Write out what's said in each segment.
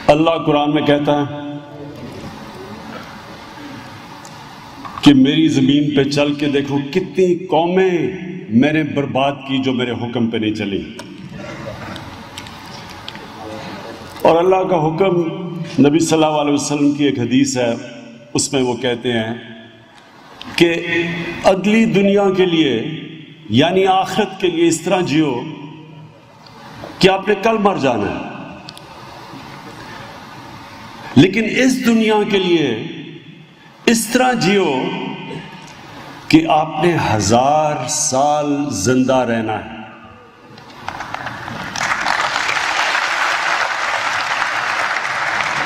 اللہ قرآن میں کہتا ہے کہ میری زمین پہ چل کے دیکھو کتنی قومیں میں نے برباد کی جو میرے حکم پہ نہیں چلی. اور اللہ کا حکم نبی صلی اللہ علیہ وسلم کی ایک حدیث ہے، اس میں وہ کہتے ہیں کہ اگلی دنیا کے لیے یعنی آخرت کے لیے اس طرح جیو کہ آپ نے کل مر جانا ہے، لیکن اس دنیا کے لیے اس طرح جیو کہ آپ نے 1000 سال زندہ رہنا ہے.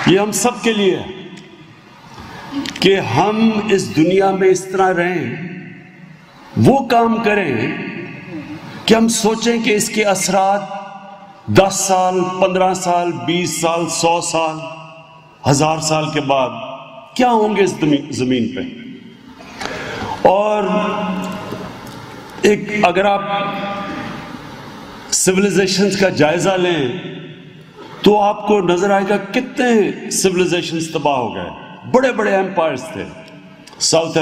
یہ ہم سب کے لیے ہے کہ ہم اس دنیا میں اس طرح رہیں، وہ کام کریں کہ ہم سوچیں کہ اس کے اثرات 10 سال 15 سال 20 سال 100 سال 1000 سال کے بعد کیا ہوں گے اس زمین پہ. اور اگر آپ سویلائزیشنز کا جائزہ لیں تو آپ کو نظر آئے گا کتنے سویلائزیشنز تباہ ہو گئے. بڑے بڑے ایمپائرز تھے. ساؤتھ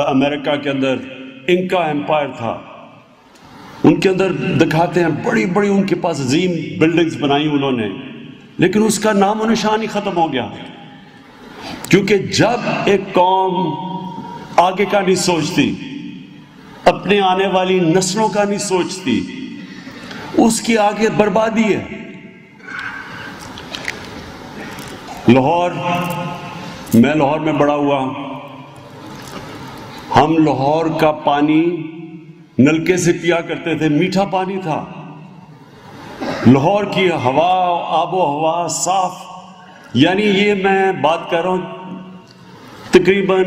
امریکہ کے اندر انکا ایمپائر تھا، ان کے اندر دکھاتے ہیں بڑی بڑی ان کے پاس عظیم بلڈنگز بنائی انہوں نے، لیکن اس کا نام و نشان ہی ختم ہو گیا. کیونکہ جب ایک قوم آگے کا نہیں سوچتی، اپنے آنے والی نسلوں کا نہیں سوچتی، اس کی آگے بربادی ہے. میں لاہور میں بڑا ہوا. ہم لاہور کا پانی نلکے سے پیا کرتے تھے، میٹھا پانی تھا. لاہور کی ہوا، آب و ہوا صاف، یعنی یہ میں بات کر رہا ہوں تقریباً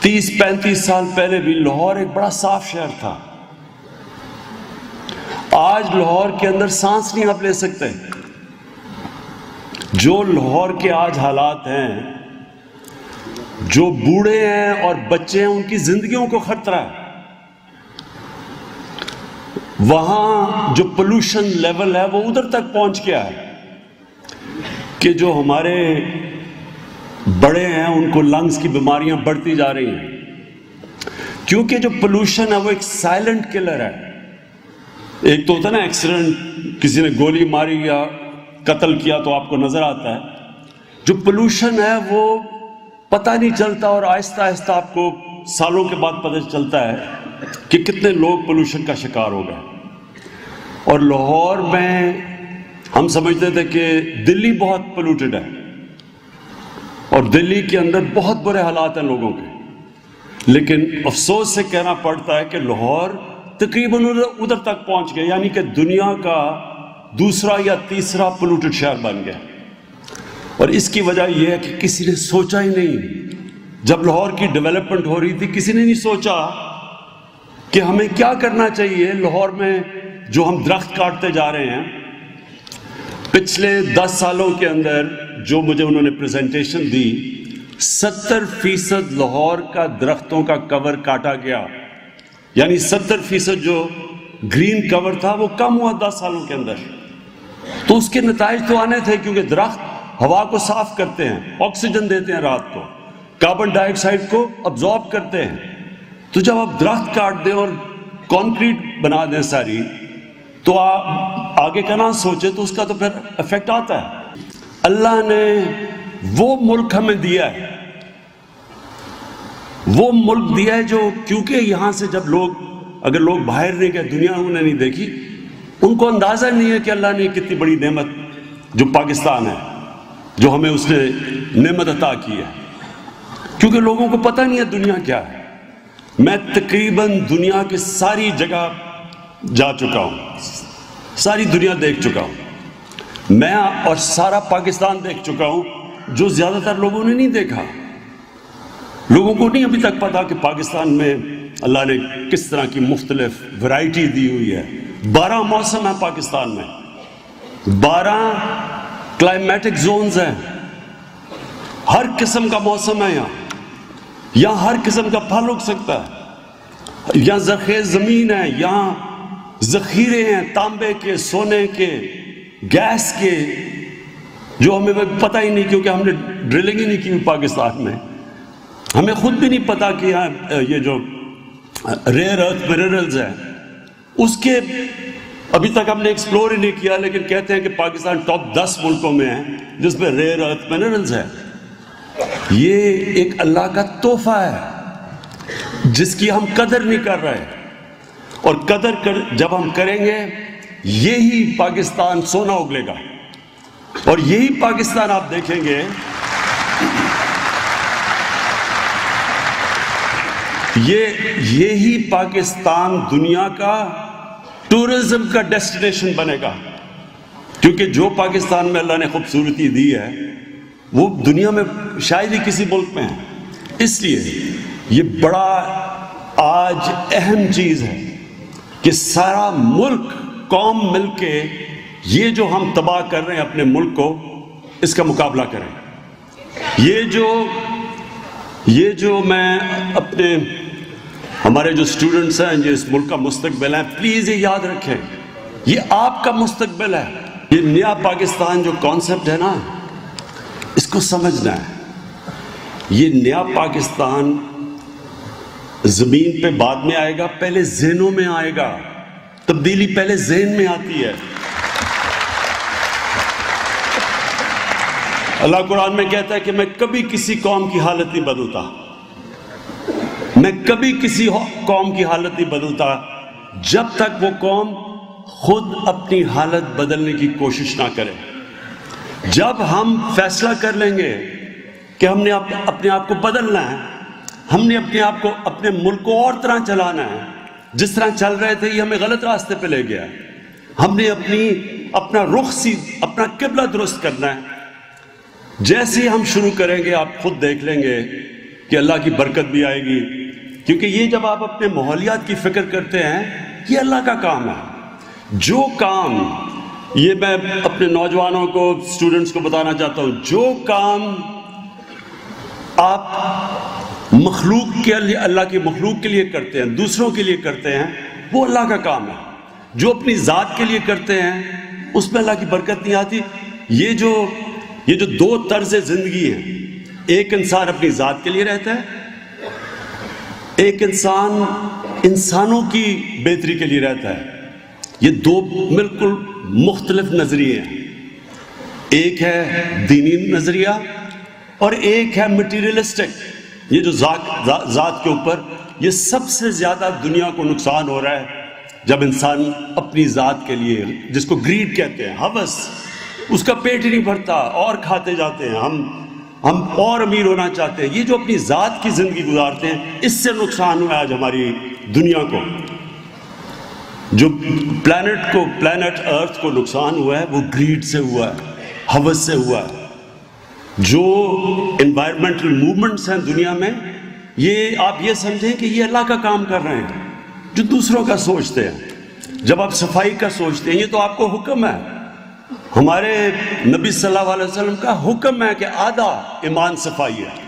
30-35 سال پہلے بھی لاہور ایک بڑا صاف شہر تھا. آج لاہور کے اندر سانس نہیں آپ لے سکتے. جو لاہور کے آج حالات ہیں، جو بوڑھے ہیں اور بچے ہیں، ان کی زندگیوں کو خطرہ ہے. وہاں جو پولوشن لیول ہے وہ ادھر تک پہنچ گیا ہے کہ جو ہمارے بڑے ہیں ان کو لنگز کی بیماریاں بڑھتی جا رہی ہیں. کیونکہ جو پولوشن ہے وہ ایک سائلنٹ کلر ہے. ایک تو ہوتا ہے نا ایکسیڈنٹ، کسی نے گولی ماری یا قتل کیا تو آپ کو نظر آتا ہے. جو پولوشن ہے وہ پتہ نہیں چلتا، اور آہستہ آہستہ آپ کو سالوں کے بعد پتہ چلتا ہے کہ کتنے لوگ پولوشن کا شکار ہو گئے. اور لاہور میں ہم سمجھتے تھے کہ دلی بہت پولوٹڈ ہے اور دلی کے اندر بہت برے حالات ہیں لوگوں کے، لیکن افسوس سے کہنا پڑتا ہے کہ لاہور تقریباً ادھر تک پہنچ گیا، یعنی کہ دنیا کا دوسرا یا تیسرا پولوٹڈ شہر بن گیا. اور اس کی وجہ یہ ہے کہ کسی نے سوچا ہی نہیں. جب لاہور کی ڈیولپمنٹ ہو رہی تھی کسی نے نہیں سوچا کہ ہمیں کیا کرنا چاہیے. لاہور میں جو ہم درخت کاٹتے جا رہے ہیں، پچھلے 10 سالوں کے اندر جو مجھے انہوں نے پریزنٹیشن دی، 70% لاہور کا درختوں کا کور کاٹا گیا. یعنی 70% جو گرین کور تھا وہ کم ہوا 10 سالوں کے اندر. تو اس کے نتائج تو آنے تھے، کیونکہ درخت ہوا کو صاف کرتے ہیں، آکسیجن دیتے ہیں، رات کو کاربن ڈائی آکسائڈ کو ابزارب کرتے ہیں. تو جب آپ درخت کاٹ دیں اور کانکریٹ بنا دیں ساری، تو آپ آگے کا نہ سوچے تو اس کا تو پھر افیکٹ آتا ہے. اللہ نے وہ ملک ہمیں دیا ہے، وہ ملک دیا ہے جو، کیونکہ یہاں سے جب اگر لوگ باہر نہیں گئے، دنیا انہوں نے نہیں دیکھی، ان کو اندازہ نہیں ہے کہ اللہ نے کتنی بڑی نعمت جو پاکستان ہے، جو ہمیں اس نے نعمت عطا کی ہے. کیونکہ لوگوں کو پتہ نہیں ہے دنیا کیا ہے. میں تقریباً دنیا کی ساری جگہ جا چکا ہوں، ساری دنیا دیکھ چکا ہوں. میں اور سارا پاکستان دیکھ چکا ہوں، جو زیادہ تر لوگوں نے نہیں دیکھا. لوگوں کو نہیں ابھی تک پتا کہ پاکستان میں اللہ نے کس طرح کی مختلف ورائٹی دی ہوئی ہے. 12 موسم ہیں پاکستان میں، 12 کلائمیٹک زونز ہیں. ہر قسم کا موسم ہے یہاں ہر قسم کا پھل اگ سکتا ہے. یہاں زرخیز زمین ہے، یہاں ذخیرے ہیں تانبے کے، سونے کے، گیس کے، جو ہمیں پتہ ہی نہیں، کیونکہ ہم نے ڈرلنگ ہی نہیں کی پاکستان میں. ہمیں خود بھی نہیں پتا کہ یہ جو ریئر ارتھ منرلز ہیں اس کے ابھی تک ہم نے ایکسپلور ہی نہیں کیا، لیکن کہتے ہیں کہ پاکستان ٹاپ 10 ملکوں میں ہے جس میں ریئر ارتھ منرلز ہے. یہ ایک اللہ کا تحفہ ہے جس کی ہم قدر نہیں کر رہے، اور قدر جب ہم کریں گے یہی پاکستان سونا اگلے گا. اور یہی پاکستان آپ دیکھیں گے یہی پاکستان دنیا کا ٹورزم کا ڈیسٹینیشن بنے گا، کیونکہ جو پاکستان میں اللہ نے خوبصورتی دی ہے وہ دنیا میں شاید ہی کسی ملک میں ہے. اس لیے یہ بڑا آج اہم چیز ہے کہ سارا ملک قوم مل کے یہ جو ہم تباہ کر رہے ہیں اپنے ملک کو، اس کا مقابلہ کریں. یہ جو میں اپنے ہمارے جو اسٹوڈنٹس ہیں جو اس ملک کا مستقبل ہے، پلیز یہ یاد رکھیں یہ آپ کا مستقبل ہے. یہ نیا پاکستان جو کانسیپٹ ہے نا، اس کو سمجھنا ہے. یہ نیا پاکستان زمین پہ بعد میں آئے گا، پہلے ذہنوں میں آئے گا. تبدیلی پہلے ذہن میں آتی ہے. اللہ قرآن میں کہتا ہے کہ میں کبھی کسی قوم کی حالت نہیں بدلتا، میں کبھی کسی قوم کی حالت نہیں بدلتا جب تک وہ قوم خود اپنی حالت بدلنے کی کوشش نہ کرے. جب ہم فیصلہ کر لیں گے کہ ہم نے اپنے آپ کو بدلنا ہے، ہم نے اپنے آپ کو اپنے ملک کو اور طرح چلانا ہے، جس طرح چل رہے تھے یہ ہمیں غلط راستے پہ لے گیا. ہم نے اپنا رخ اپنا قبلہ درست کرنا ہے. جیسے ہی ہم شروع کریں گے آپ خود دیکھ لیں گے کہ اللہ کی برکت بھی آئے گی. کیونکہ یہ جب آپ اپنے ماحولیات کی فکر کرتے ہیں یہ اللہ کا کام ہے. جو کام، یہ میں اپنے نوجوانوں کو اسٹوڈنٹس کو بتانا چاہتا ہوں، جو کام آپ مخلوق کے لیے، اللہ کی مخلوق کے لیے کرتے ہیں، دوسروں کے لیے کرتے ہیں، وہ اللہ کا کام ہے. جو اپنی ذات کے لیے کرتے ہیں اس میں اللہ کی برکت نہیں آتی. یہ جو دو طرز زندگی ہیں، ایک انسان اپنی ذات کے لیے رہتا ہے، ایک انسان انسانوں کی بہتری کے لیے رہتا ہے. یہ دو بالکل مختلف نظریے ہیں. ایک ہے دینی نظریہ اور ایک ہے مٹیریلسٹک. یہ جو ذات کے اوپر، یہ سب سے زیادہ دنیا کو نقصان ہو رہا ہے جب انسان اپنی ذات کے لیے، جس کو گریڈ کہتے ہیں، ہوس، اس کا پیٹ ہی نہیں بھرتا اور کھاتے جاتے ہیں. ہم اور امیر ہونا چاہتے ہیں. یہ جو اپنی ذات کی زندگی گزارتے ہیں، اس سے نقصان ہوا ہے آج ہماری دنیا کو. جو پلانٹ ارتھ کو نقصان ہوا ہے وہ گریڈ سے ہوا ہے، ہوس سے ہوا ہے. جو انوائرمنٹل موومنٹس ہیں دنیا میں، یہ آپ یہ سمجھیں کہ یہ اللہ کا کام کر رہے ہیں. جو دوسروں کا سوچتے ہیں، جب آپ صفائی کا سوچتے ہیں، یہ تو آپ کو حکم ہے. ہمارے نبی صلی اللہ علیہ وسلم کا حکم ہے کہ آدھا ایمان صفائی ہے.